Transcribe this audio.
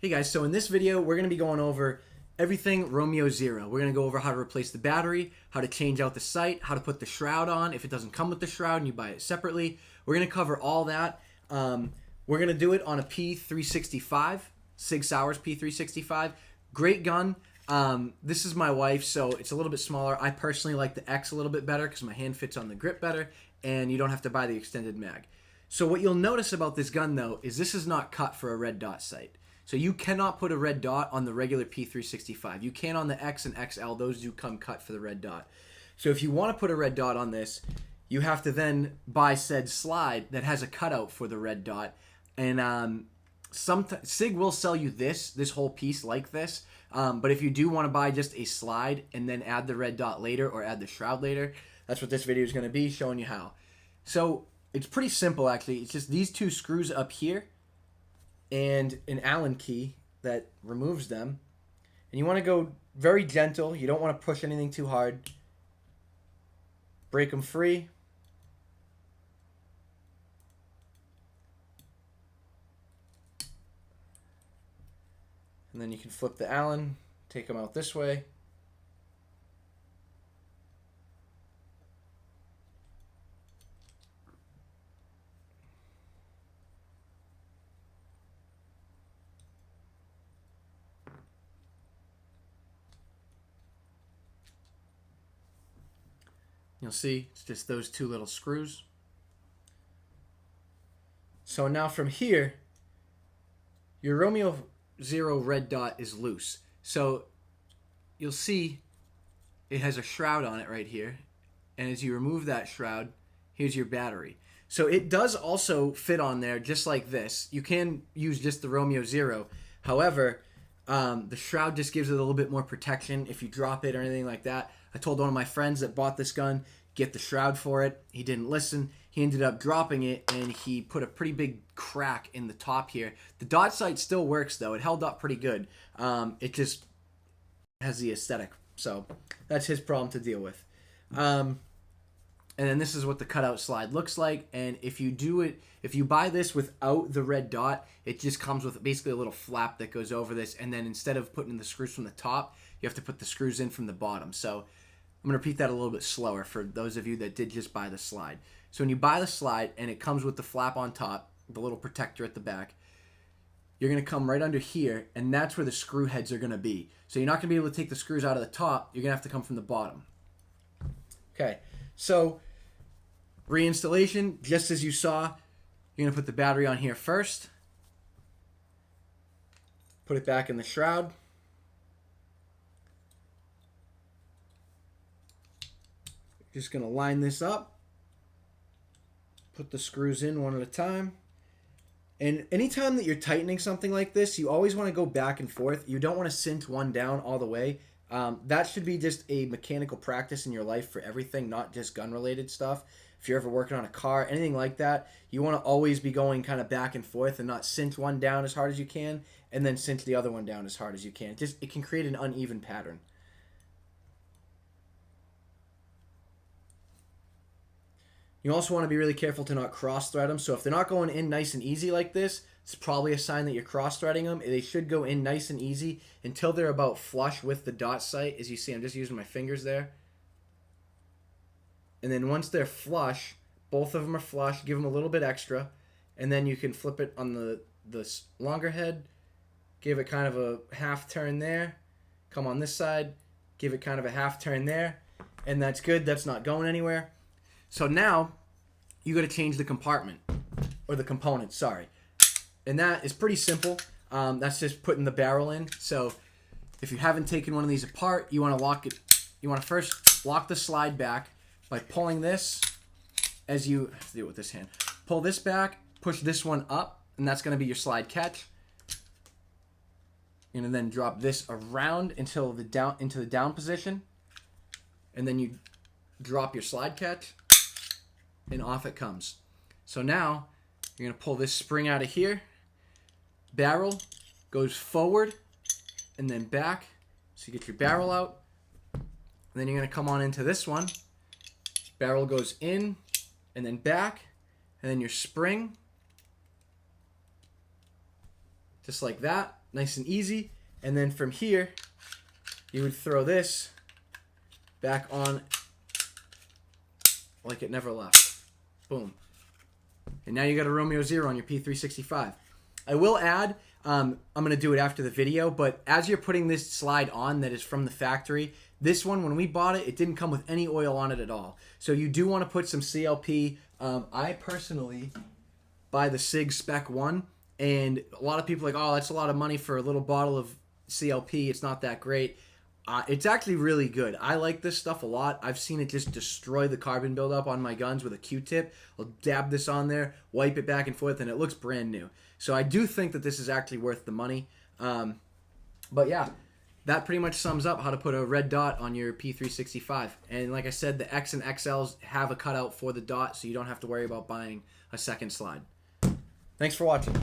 Hey guys, so in this video we're going to be going over everything RomeoZero. We're going to go over how to replace the battery, how to change out the sight, how to put the shroud on if it doesn't come with the shroud and you buy it separately. We're going to cover all that. We're going to do it on a P365, Sig Sauer's P365. Great gun. This is my wife, so it's a little bit smaller. I personally like the X a little bit better because my hand fits on the grip better and you don't have to buy the extended mag. So what you'll notice about this gun though is this is not cut for a red dot sight. So you cannot put a red dot on the regular P365. You can on the X and XL. Those do come cut for the red dot. So if you want to put a red dot on this, you have to then buy said slide that has a cutout for the red dot. And Sig will sell you this whole piece like this. But if you do want to buy just a slide and then add the red dot later or add the shroud later, that's what this video is going to be, showing you how. So it's pretty simple actually. It's just these two screws up here and an Allen key that removes them. And you want to go very gentle. You don't want to push anything too hard. Break them free. And then you can flip the Allen, take them out this way. You'll see it's just those two little screws. So now from here, your RomeoZero red dot is loose. So you'll see it has a shroud on it right here. And as you remove that shroud, here's your battery. So it does also fit on there just like this. You can use just the RomeoZero. However, the shroud just gives it a little bit more protection if you drop it or anything like that. I told one of my friends that bought this gun, get the shroud for it. He didn't listen. He ended up dropping it, and he put a pretty big crack in the top here. The dot sight still works, though. It held up pretty good. It just has the aesthetic. So that's his problem to deal with. And then this is what the cutout slide looks like. And if you buy this without the red dot, it just comes with basically a little flap that goes over this. And then instead of putting the screws from the top, you have to put the screws in from the bottom. So I'm going to repeat that a little bit slower for those of you that did just buy the slide. So when you buy the slide and it comes with the flap on top, the little protector at the back, you're going to come right under here, and that's where the screw heads are going to be. So you're not going to be able to take the screws out of the top. You're going to have to come from the bottom. Okay, so reinstallation, just as you saw, you're going to put the battery on here first. Put it back in the shroud. Just going to line this up. Put the screws in one at a time. And anytime that you're tightening something like this, you always want to go back and forth. You don't want to cinch one down all the way. That should be just a mechanical practice in your life for everything, not just gun-related stuff. If you're ever working on a car, anything like that, you want to always be going kind of back and forth and not cinch one down as hard as you can and then cinch the other one down as hard as you can. It can create an uneven pattern. You also want to be really careful to not cross-thread them. So if they're not going in nice and easy like this, it's probably a sign that you're cross-threading them. They should go in nice and easy until they're about flush with the dot sight. As you see, I'm just using my fingers there. And then once they're flush, both of them are flush, give them a little bit extra. And then you can flip it on the longer head, give it kind of a half turn there. Come on this side, give it kind of a half turn there. And that's good. That's not going anywhere. So now you got to change the compartment or the component, sorry. And that is pretty simple. That's just putting the barrel in. So if you haven't taken one of these apart, you want to lock it. You want to first lock the slide back by pulling this as you have to do it with this hand. Pull this back, push this one up, and that's going to be your slide catch. You're going to then drop this around until into the down position. And then you drop your slide catch. And off it comes. So now you're going to pull this spring out of here. Barrel goes forward and then back. So you get your barrel out. And then you're going to come on into this one. Barrel goes in and then back. And then your spring just like that. nice and easy. And then from here, you would throw this back on like it never left. Boom. And now you got a RomeoZero on your P365. I will add, I'm going to do it after the video, but as you're putting this slide on that is from the factory, this one, when we bought it, it didn't come with any oil on it at all. So you do want to put some CLP. I personally buy the Sig Spec 1, and a lot of people are like, oh, that's a lot of money for a little bottle of CLP. It's not that great. It's actually really good. I like this stuff a lot. I've seen it just destroy the carbon buildup on my guns with a Q-tip. I'll dab this on there, wipe it back and forth, and it looks brand new. So I do think that this is actually worth the money. But yeah, that pretty much sums up how to put a red dot on your P365. And like I said, the X and XLs have a cutout for the dot, so you don't have to worry about buying a second slide. Thanks for watching.